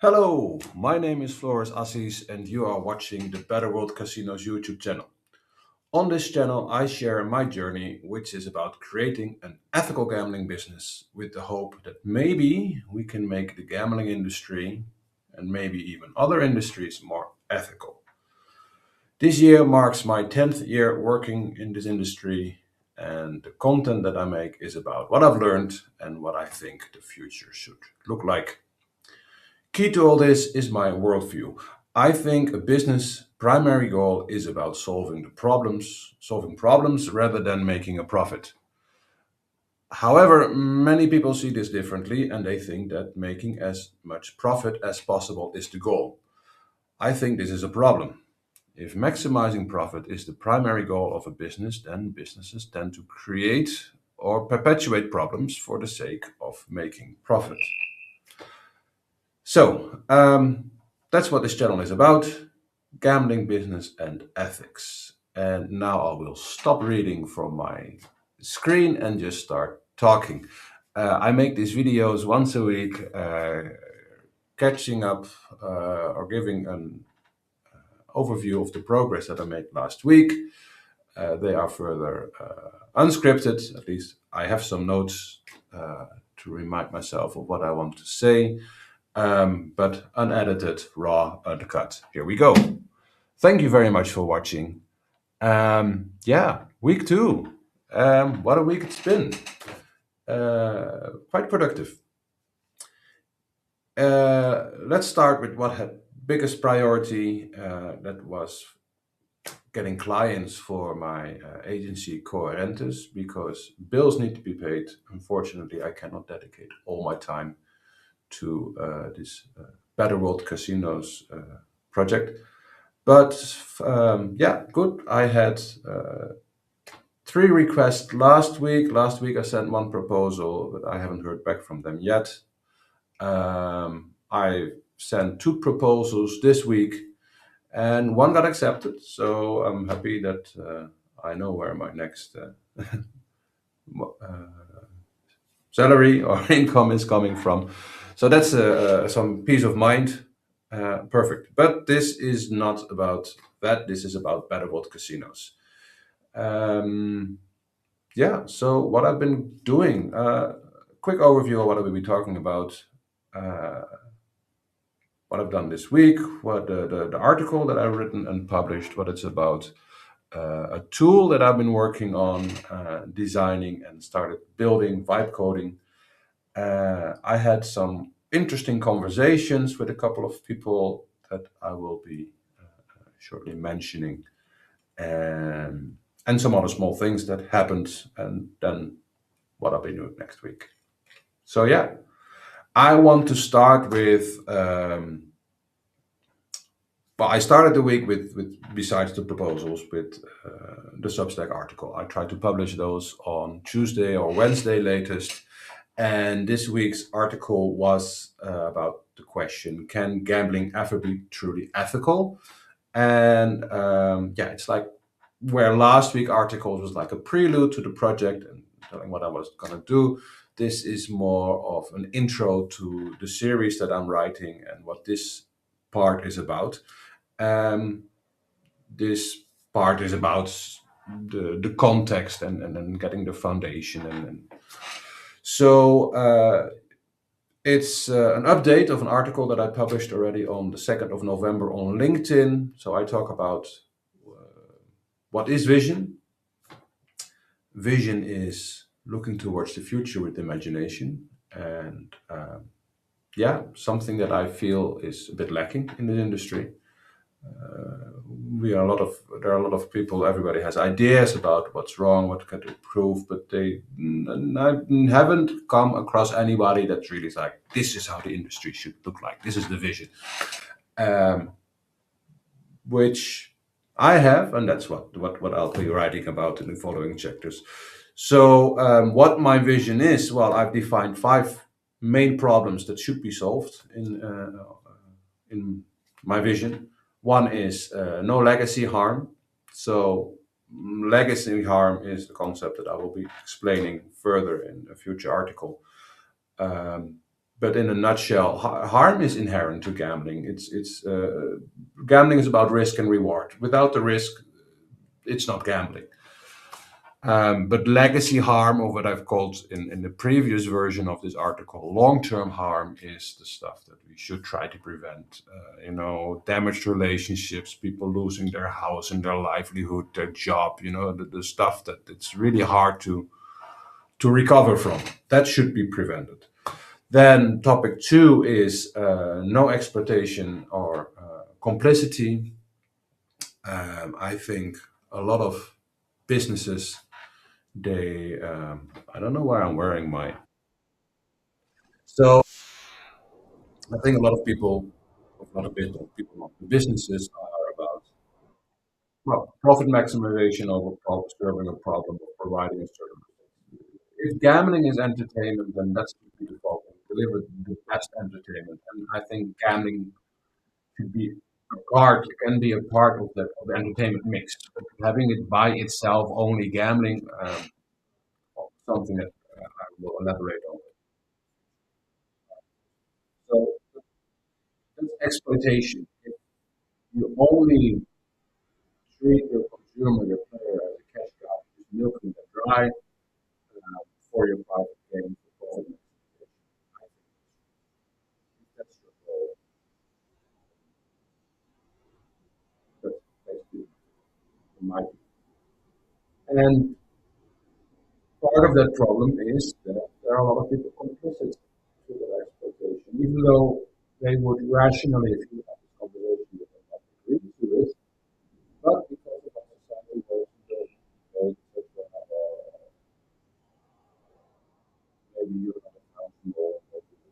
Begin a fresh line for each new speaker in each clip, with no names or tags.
Hello, my name is Floris Assis and you are watching the Better World Casinos YouTube channel. On this channel, I share my journey, which is about creating an ethical gambling business with the hope that maybe we can make the gambling industry and maybe even other industries more ethical. This year marks my 10th year working in this industry, and the content that I make is about what I've learned and what I think the future should look like. Key to all this is my worldview. I think a business primary goal is about solving problems rather than making a profit. However, many people see this differently and they think that making as much profit as possible is the goal. I think this is a problem. If maximizing profit is the primary goal of a business, then businesses tend to create or perpetuate problems for the sake of making profit. So that's what this channel is about: gambling, business, and ethics. And now I will stop reading from my screen and just start talking. I make these videos once a week, catching up or giving an overview of the progress that I made last week. They are further unscripted, at least I have some notes to remind myself of what I want to say. But unedited, raw, uncut. Here we go. Thank you very much for watching. Yeah, week two. What a week it's been. Quite productive. Let's start with what had biggest priority. That was getting clients for my agency Coherentes, because bills need to be paid. Unfortunately, I cannot dedicate all my time to this Better World Casinos project. But yeah, good. I had 3 requests last week. Last week I sent one proposal, but I haven't heard back from them yet. I sent 2 proposals this week, and one got accepted. So I'm happy that I know where my next salary or income is coming from. So that's some peace of mind. Perfect. But this is not about that. This is about Better World Casinos. Yeah, so what I've been doing, quick overview of what I will be talking about, what I've done this week, what the article that I've written and published, what it's about, a tool that I've been working on, designing and started building, vibe coding. I had some interesting conversations with a couple of people that I will be shortly mentioning, and some other small things that happened, and then what I'll be doing next week. So yeah, I want to start with. Well, I started the week with besides the proposals, with the Substack article. I try to publish those on Tuesday or Wednesday latest. And this week's article was about the question: can gambling ever be truly ethical? And yeah, it's like where last week articles was like a prelude to the project and telling what I was going to do. This is more of an intro to the series that I'm writing and what this part is about. Um, this part is about the context and getting the foundation. And so it's an update of an article that I published already on the 2nd of November on LinkedIn. So I talk about what is vision. Vision is looking towards the future with imagination. And yeah, something that I feel is a bit lacking in the industry. There are a lot of people. Everybody has ideas about what's wrong, what can improve, but I haven't come across anybody that's really like, this is how the industry should look like. This is the vision, which I have, and that's what I'll be writing about in the following chapters. So, what my vision is? Well, I've defined 5 main problems that should be solved in my vision. One is no legacy harm. So legacy harm is the concept that I will be explaining further in a future article. But in a nutshell, harm is inherent to gambling. It's gambling is about risk and reward. Without the risk, it's not gambling. But legacy harm, or what I've called in the previous version of this article, long-term harm, is the stuff that we should try to prevent. Damaged relationships, people losing their house and their livelihood, their job. The stuff that it's really hard to recover from. That should be prevented. Then topic two is no exploitation or complicity. I think a lot of businesses, I don't know why I'm wearing my. So I think a lot of people, a lot of businesses are about, well, profit maximization over serving a problem or providing a service. If gambling is entertainment, then that's the default. Deliver the best entertainment, and I think gambling should be can be a part of the entertainment mix. But having it by itself, only gambling, something that I will elaborate on. So that's exploitation. If you only treat your consumer, your player, as a cash cow, just milking them dry for your private gain for profit maximization, I think that's your goal. That's basically my view. And part of that problem is that there are a lot of people complicit to that exploitation, even though they would rationally, if you have this conversation with them, not agree to it, but because of our society goes they maybe you're not accountable, maybe it's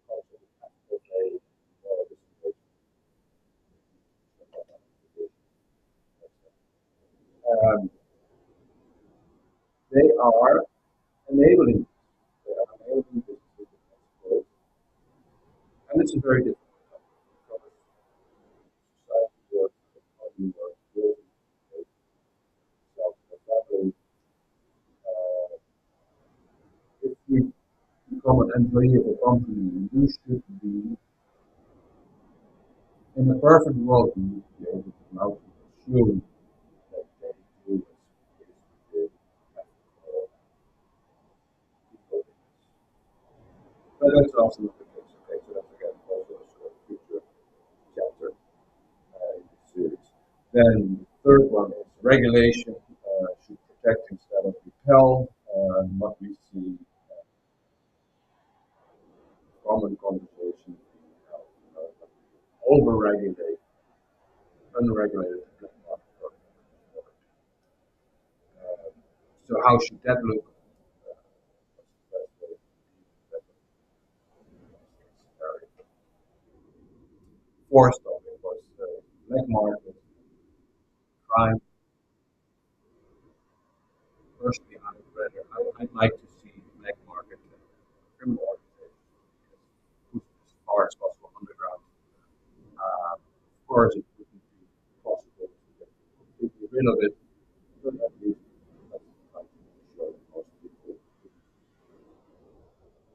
also have to pay more of this they are enabling, they are enabling businesses to exploit, and it's a very difficult topic because society works, economy works, building self-establishment. If you become an employee of a company, you should be, in a perfect world, you should be able to now assume that they do is ethical, equal. But that's also not the case. Okay, so that's again also a sort of future chapter in this series. Then the third one is regulation should protect instead of repel. What we see common conversation being held, over-regulate, unregulated black market work. So how should that look? What's the best way to forced on it was black market crime. Personally, I'd like to see black market criminal organizations pushed as far as possible underground. Of course, it wouldn't be possible to get completely rid of it, but at least that's something to show that most people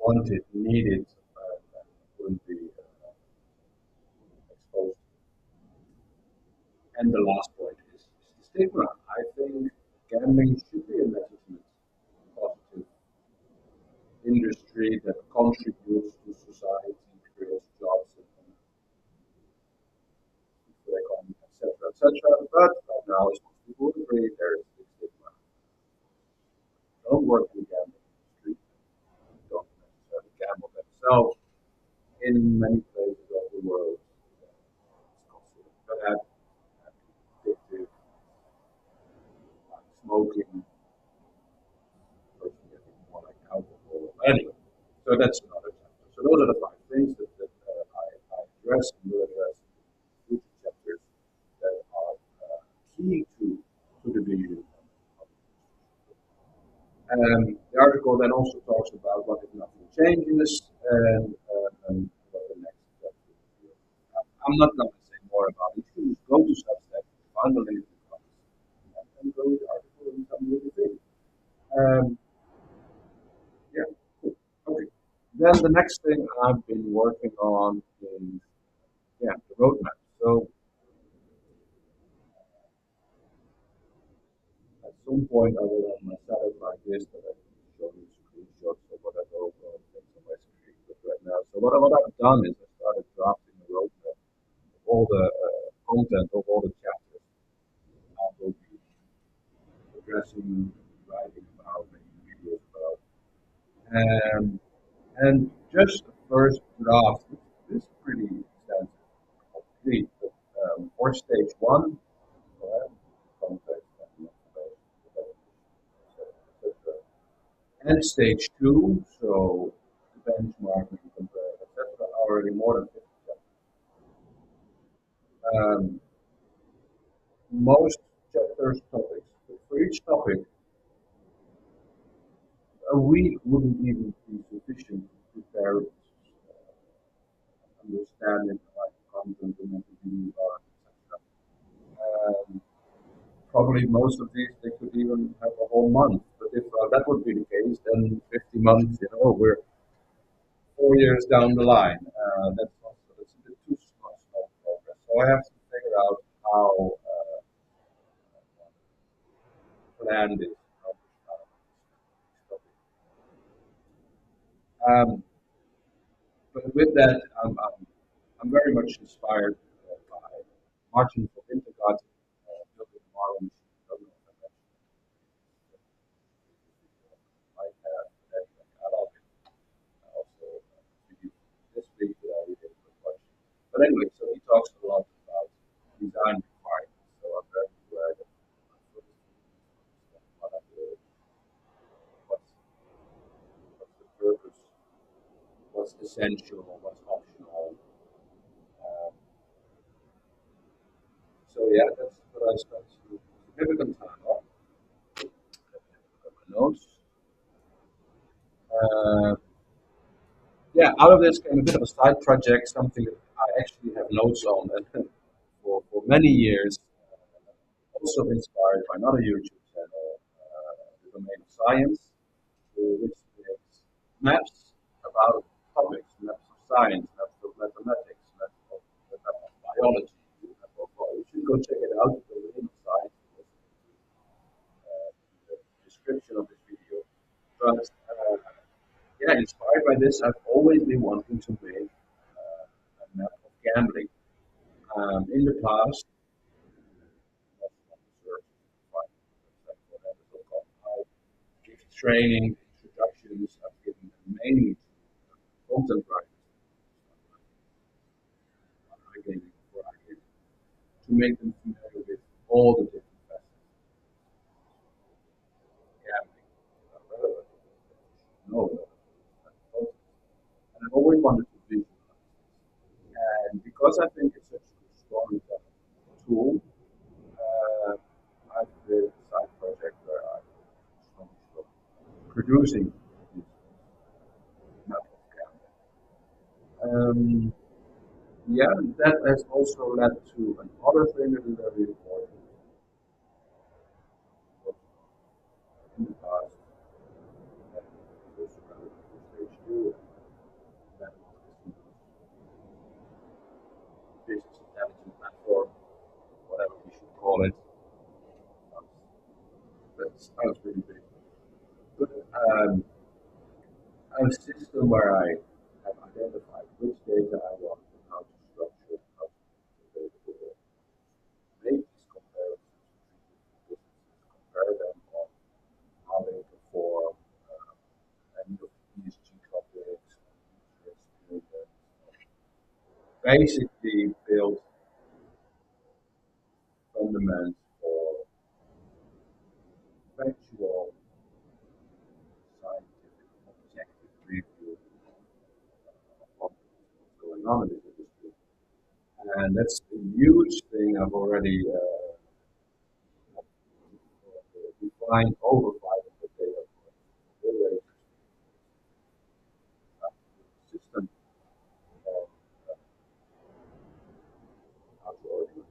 want it, need it, and wouldn't be exposed. And the last point is the stigma. I think gambling should be a legitimate, positive industry that contributes to society, creates jobs, and the economy, etc., etc. But right now, as most people would agree, there is a stigma. Don't work in the gambling industry, don't necessarily gamble themselves. In many places of the world, it's considered bad, addictive, like smoking, personally, I think more like alcohol. Anyway, so that's another chapter. So those are the five things that I address and will address in future chapters that are key to the vision of. The article then also talks about what if nothing changes and what the next step would be. I'm not going to say more about it. You just go to Substack, find the link to the comments, and go read the article and tell me what you think. Um, yeah, cool. then the next thing I've been working on is the roadmap. So at some point I will have my setup like this that I can show you screenshots or whatever or things on my screen with right now. So what I've done is I started drafting a roadmap of all the content of all the chapters I will be addressing, writing about, making videos about. Um, and just the first draft is pretty extensive, complete. But, for stage one, uh, context and etc. And stage two, so benchmarking, compare, etc. Already more than 50 chapters. Most chapters topics. But for each topic, a week wouldn't even be sufficient to prepare understanding like content and interview etc. Um, Probably most of these they could even have a whole month. But if that would be the case, then 50 months, we're 4 years down the line. That's a bit too slow progress. So I have to figure out how plan this. How to stop it. But with that, I'm very much inspired by Martin from Wintergard, building a model machine. I don't know if I mentioned it. I have, I love it. Also reviewed this week that I really enjoyed watching. But anyway, so he talks a lot about design requirements. So I'm very aware that what I do, what's, what's the purpose, what's essential, what's optional. Um, so yeah, that's what I spent significant time on. My notes. Uh, yeah, out of this came a bit of a side project, something that I actually have notes on and for many years. Also inspired by another YouTube channel, the domain of science, which makes maps about topics, maps of science, maps of mathematics, maps of biology. You should go check it out. The domain of science is the description of this video. But inspired by this, I've always been wanting to make a map of gambling. In the past, I give training, introductions, I've given mainly content writers, iGaming for iGaming, to make them familiar with all the different facets of gambling, relevant, no, and I've always wanted to visualize. And because I think it's such a good storytelling tool, I've created a side project where I'm producing this map of gambling. Yeah, that has also led to another thing that is very important. In the past, also relevant to stage two, and that is business intelligence platform, whatever we should call it. That sounds really big. But a system where I have identified which data I want and how to structure it, how to make these comparisons between businesses, compare them on how they perform, and look at ESG topics, user experience, basically build fundamentals for factual, scientific, objective review of what's going on in this industry. And that's a huge thing. I've already defined over 500 data points. System of how to organize.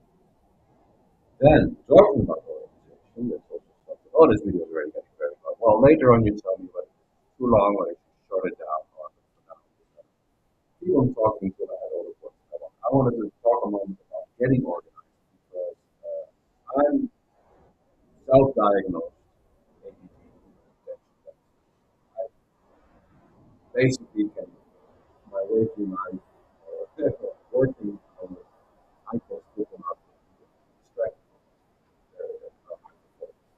Then, talking about organization, that's also something. Oh, this video is already getting very long. Well, later on you tell me whether it's too long or I should short it down. talking till I had all the points I want. I wanted to talk a moment about getting organized because I'm self-diagnosed ADHD. I basically can my waking life working on it. I can still not distract.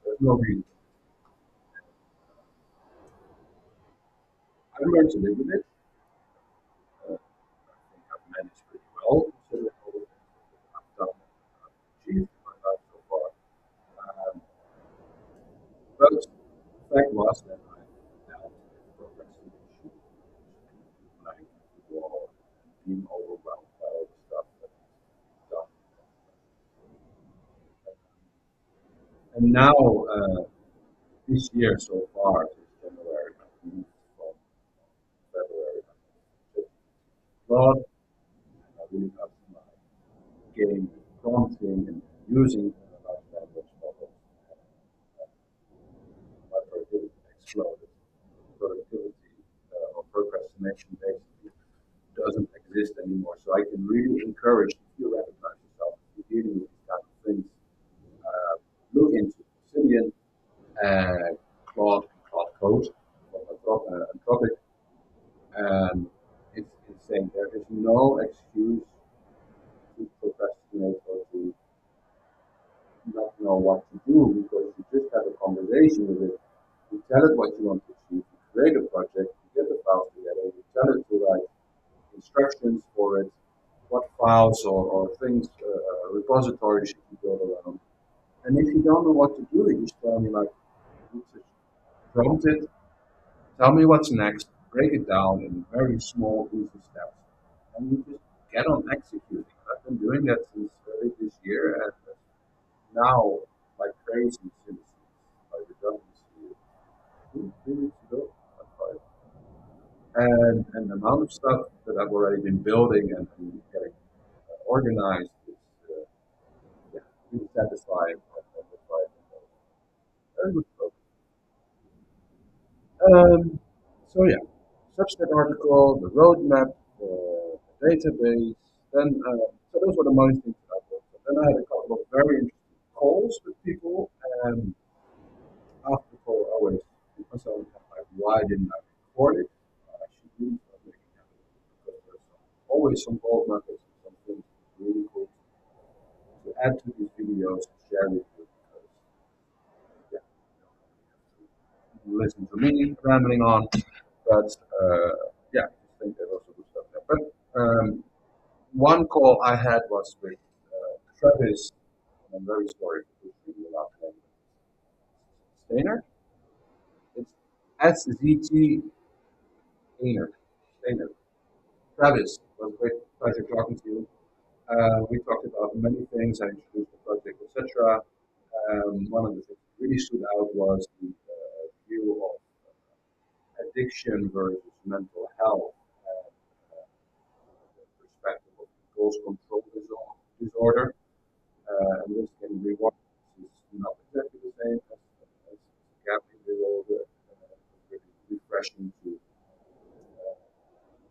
There's no reason. I learned to live with it. I think I've managed pretty well considering all the things that I've done and achieved in my life so far. Um, but the fact was that I dealt with procrastination, like wall, being overwhelmed by all the stuff that I've done. And now, this year so far, since January, I've moved from February to Claude. I really got my game prompting and using large language models. My productivity exploded. Productivity or procrastination basically doesn't exist anymore. So I can really encourage if you recognize yourself if you're dealing with these kind of things, look into Obsidian, Claude Code, Anthropic, and it's saying there is no excuse to procrastinate or to not know what to do because you just have a conversation with it. You tell it what you want to achieve. You create a project. You get the files together. You tell it to write instructions for it, what files or things, repositories you can build around. And if you don't know what to do, you just tell me like, you just prompt it, tell me what's next, break it down in very small, easy steps, and you just get on executing. I've been doing that since early this year, and now like crazy since my redundancy 2 weeks ago, like five. And the amount of stuff that I've already been building and getting organized is yeah, really satisfying. Satisfying. Very good progress. So yeah, Substack article, the roadmap, the database. Then so those were the main things that I did. But then I had a couple of very interesting calls with people, and after the call, I always put myself like, why didn't I record it? I should really start making that because there's always some gold nuggets and some things really cool to add to these videos and share with you because yeah, you listen to me rambling on, but yeah, I think there's also good stuff there. But one call I had was with Travis, and I'm very sorry for pushing the last name, Stainer. It's SZT Stainer. Stainer. Travis, it was a great pleasure talking to you. We talked about many things. I introduced the project, etc. One of the things that really stood out was the view of addiction versus mental health and the perspective of impulse control disorder. And risk and reward is not exactly the same as gambling disorder. It's really refreshing to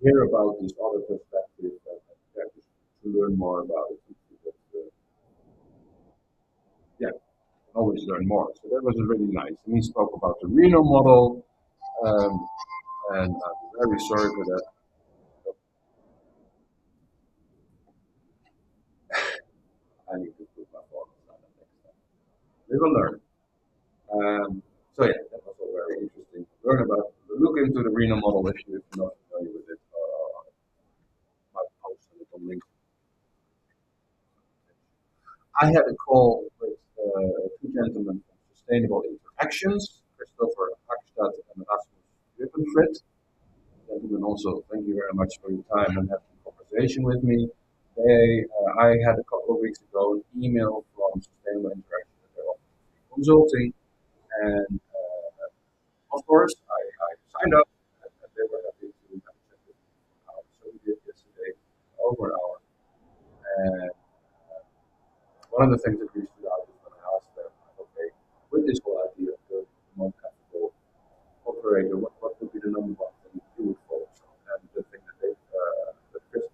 hear about this other perspective and to learn more about it. But, yeah, always learn more. So that was really nice. And he spoke about the Reno model, um, and I'm very sorry for that. I need to put my phone on next time. We will learn. So yeah, that was all very interesting. Learn about, look into the Reno model if you're not familiar with it. I'll post a little link. I had a call with two gentlemen from Sustainable Interactions, Christopher Hackstadt and Rasmus Rippenfrit. Gentlemen, also thank you very much for your time and having a conversation with me. I had a couple of weeks ago an email from Sustainable Interactions that they're offering consulting, and of course I signed up, and they were happy to have a chat with me for an hour. So we did yesterday over an hour, and one of the things that really stood out is when I asked them, okay, with this whole idea of building a non-ethical operator, what would be the number one thing you would focus on? And the thing that Chris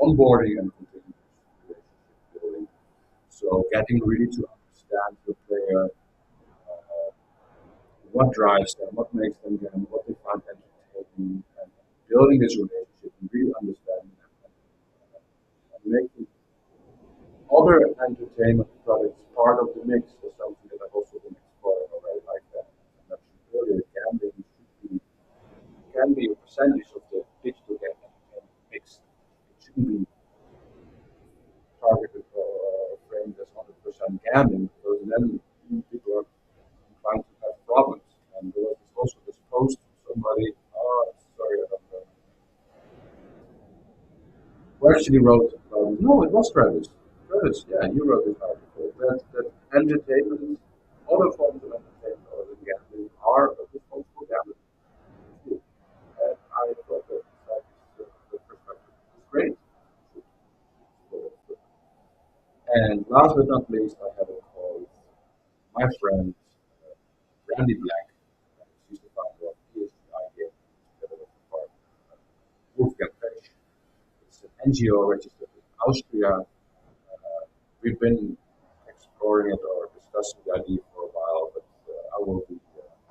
onboarding and continuous relationship building. So getting really to understand the player, what drives them, what makes them gamble, what they find entertaining, and building this relationship and really understanding them and making other entertainment products part of the mix is something that I've also been exploring already. Like that I mentioned earlier, gambling should be can be a percentage of the digital game entertainment mix. It shouldn't be targeted or framed as 100% gambling because then people are inclined to have problems. And there was also this post from somebody, oh, sorry, I don't know, who actually wrote about it. No, it was Travis. Travis, yeah, you wrote this article that entertainment, other forms of entertainment other than gambling are responsible gambling too. And I thought that the perspective is great. And last but not least, I have a call with my friend Randy Black. He's the founder of ADHD, together with the partner Wolfgang Pech. It's an NGO registered in Austria. We've been exploring it or discussing the idea for a while, but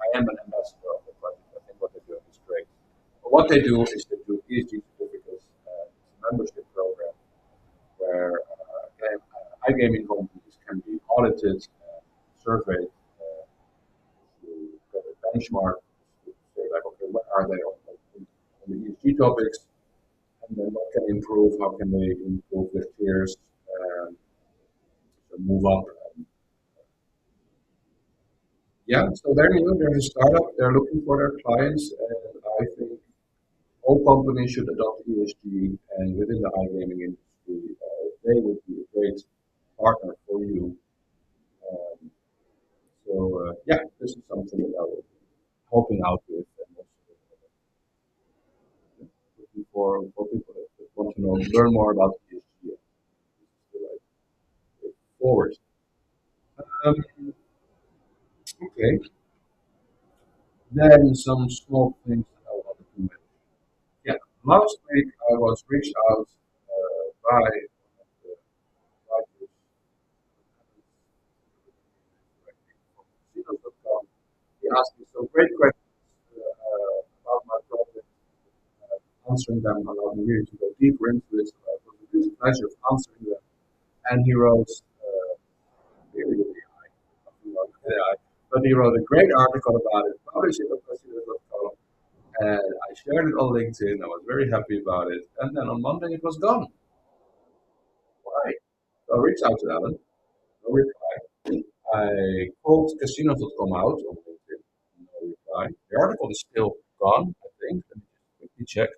I am an ambassador of the project. I think what they're doing is great. But what they do is they do ESG certificates. It's a membership program where iGaming companies can be audited, surveyed, to get a benchmark to say like, okay, what are they on the ESG topics, and then what can improve, how can they improve their tiers, um, to move up. Yeah, so they're new, they're a startup, they're looking for their clients, and I think all companies should adopt ESG, and within the iGaming industry, they would be a great partner for you. Um, yeah, this is something that I will be helping out with, and also looking for people that want to know, learn more about ESG. Forward. Um, okay, then some small things that I wanted to mention. Yeah, last week I was reached out by one of the writers from casinos.com. He asked me some great questions about my project, answering them allowed me really to go deeper into it. So it was a good pleasure of answering them. And he wrote, really, really high, nothing wrong with AI, but he wrote a great article about it, published it on casinos.com. And I shared it on LinkedIn. I was very happy about it. And then on Monday it was gone. Why? So I reached out to Alan, no reply. I called casinos.com out on LinkedIn, no reply. The article is still gone, I think. Let me just quickly check.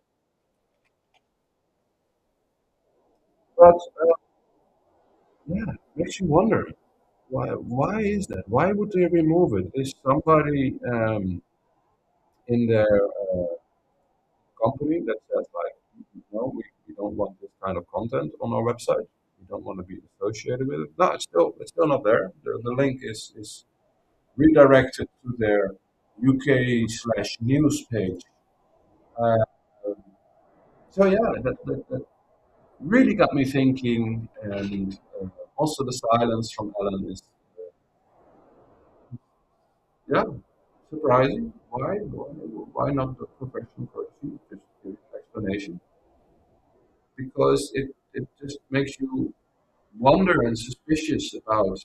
But yeah, makes you wonder. Why is that? Why would they remove it? Is somebody in their company that says like, no, we don't want this kind of content on our website. We don't want to be associated with it. No, it's still not there. The link is redirected to their UK/news page. Uh, so yeah, that really got me thinking, and also the silence from Ellen is yeah surprising. Why not the professional courtesy? Just give explanation because it just makes you wonder and suspicious about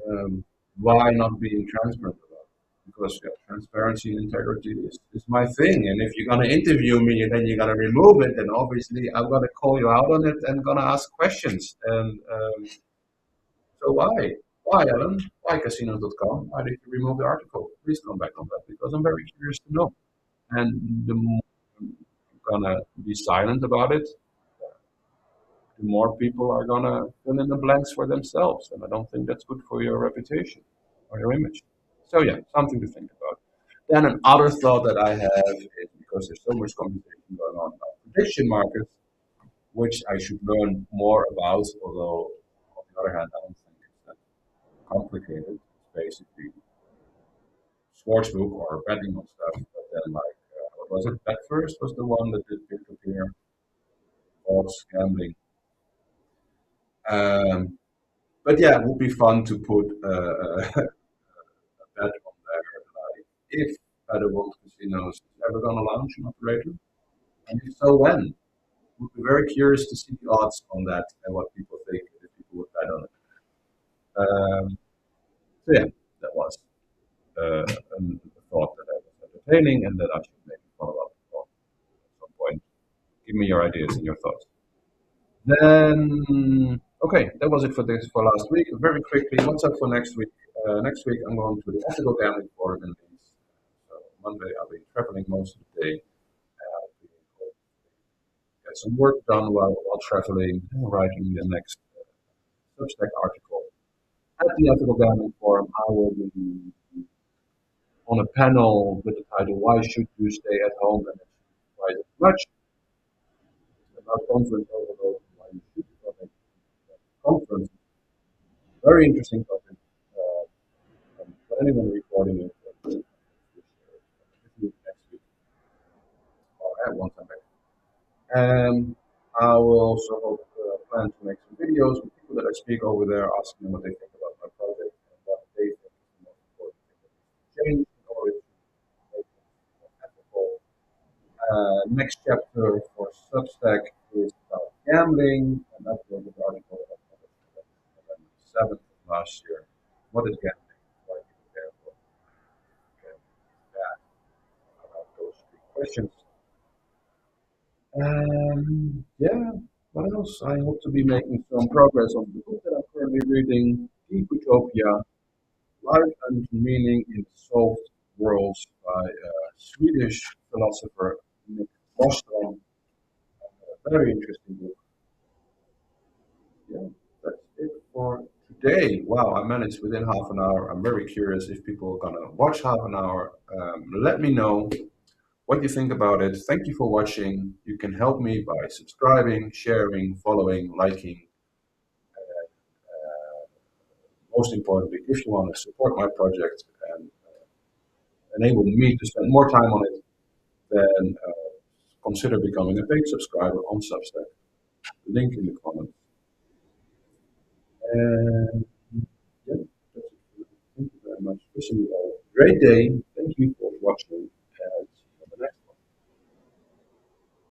um, why not being transparent about it. Because yeah, transparency and integrity is my thing. And if you're gonna interview me and then you're gonna remove it, then obviously I'm gonna call you out on it and gonna ask questions. And so why, Alan? Why casinos.com? Why did you remove the article? Please come back on that because I'm very curious to know. And the more I'm gonna be silent about it, the more people are gonna fill in the blanks for themselves, and I don't think that's good for your reputation or your image. So yeah, something to think about. Then another thought that I have is because there's so much conversation going on about prediction markets, which I should learn more about. Although on the other hand, I don't think it's that complicated. It's basically sportsbook or betting on stuff. But then like what was it? Bet first was the one that did peer to peer. odds gambling. Um, but yeah, it would be fun to put a bet on there, like if Better World Casinos is ever going to launch an operator, and if so, when. Would be very curious to see the odds on that and what people think if people would bet on it. So yeah, that was a thought that I was entertaining and that I should maybe follow up on at some point. Give me your ideas and your thoughts. Then, okay, that was it for this for last week. Very quickly, what's up for next week? Next week, I'm going to the Ethical Gambling Forum in Leeds. So Monday, I'll be traveling most of the day. Get some work done while traveling, writing the next Substack article. At the Ethical Gambling Forum, I will be on a panel with the title "Why Should You Stay at Home and Exercise as Much?" About conference overload and why you should not make conference. Very interesting topic. For anyone recording it, next week or at one time back. I will also plan to make some videos with people that I speak over there, asking them what they think about my project and what they think is the most important thing that needs to change in order to make it more ethical. Next chapter for Substack is about gambling, and that's the article that I published on November 7th of last year. What is gambling? Why people gamble? That about those three questions. Yeah, what else? I hope to be making some progress on the book that I'm currently reading, Deep Utopia, Life and Meaning in Solved Worlds by Swedish philosopher Nick Bostrom. A very interesting book. Yeah, that's it for today. Wow, I managed within half an hour. I'm very curious if people are gonna watch half an hour. Let me know what you think about it. Thank you for watching. You can help me by subscribing, sharing, following, liking. Most importantly, if you want to support my project and enable me to spend more time on it, then consider becoming a paid subscriber on Substack. Link in the comments. And yeah, that's it. Thank you very much. Wishing you all a great day. Thank you for watching.